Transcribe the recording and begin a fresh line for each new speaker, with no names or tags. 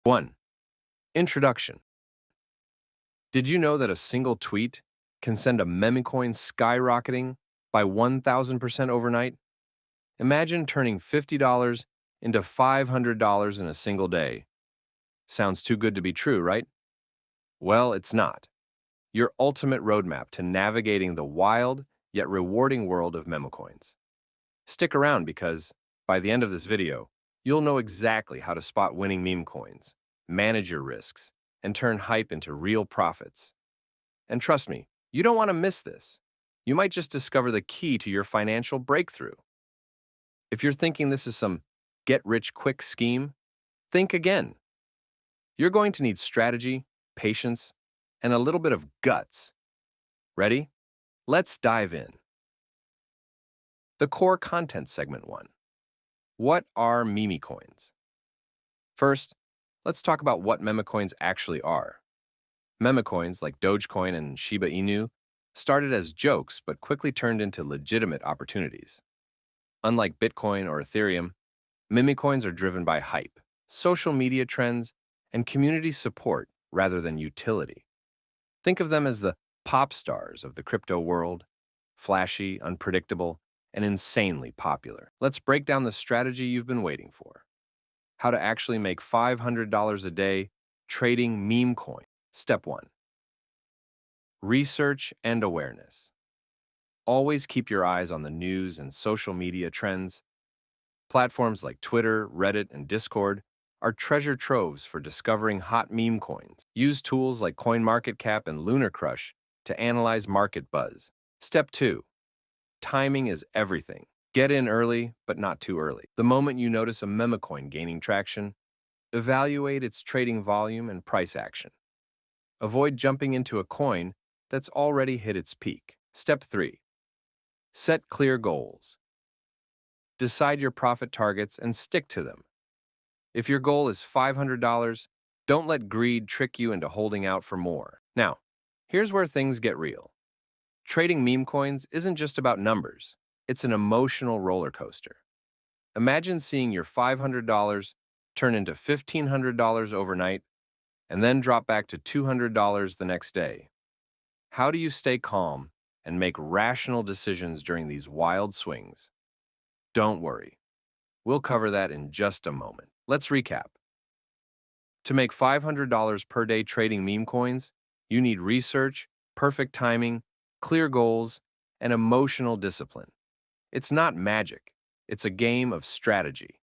1. Introduction. Did you know that a single tweet can send a memecoin skyrocketing by 1,000% overnight? Imagine turning $50 into $500 in a single day. Sounds too good to be true, right? Well, it's not. Your ultimate roadmap to navigating the wild yet rewarding world of memecoins. Stick around because, by the end of this video, you'll know exactly how to spot winning meme coins, manage your risks, and turn hype into real profits. And trust me, you don't want to miss this. You might just discover the key to your financial breakthrough. If you're thinking this is some get-rich-quick scheme, think again. You're going to need strategy, patience, and a little bit of guts. Ready? Let's dive in. The core content segment 1. What are memecoins? First, let's talk about what memecoins actually are. Memecoins like Dogecoin and Shiba Inu started as jokes but quickly turned into legitimate opportunities. Unlike Bitcoin or Ethereum, memecoins are driven by hype, social media trends, and community support rather than utility. Think of them as the pop stars of the crypto world, flashy, unpredictable, and insanely popular. Let's break down the strategy you've been waiting for. How to actually make $500 a day trading meme coin. Step 1. Research and awareness. Always keep your eyes on the news and social media trends. Platforms like Twitter, Reddit, and Discord are treasure troves for discovering hot meme coins. Use tools like CoinMarketCap and Lunar Crush to analyze market buzz. Step 2. Timing is everything. Get in early, but not too early. The moment you notice a memecoin gaining traction, evaluate its trading volume and price action. Avoid jumping into a coin that's already hit its peak. Step 3. Set clear goals. Decide your profit targets and stick to them. If your goal is $500, don't let greed trick you into holding out for more. Now, here's where things get real. Trading meme coins isn't just about numbers. It's an emotional roller coaster. Imagine seeing your $500 turn into $1,500 overnight and then drop back to $200 the next day. How do you stay calm and make rational decisions during these wild swings? Don't worry. We'll cover that in just a moment. Let's recap. To make $500 per day trading meme coins, you need research, perfect timing, clear goals, and emotional discipline. It's not magic. It's a game of strategy.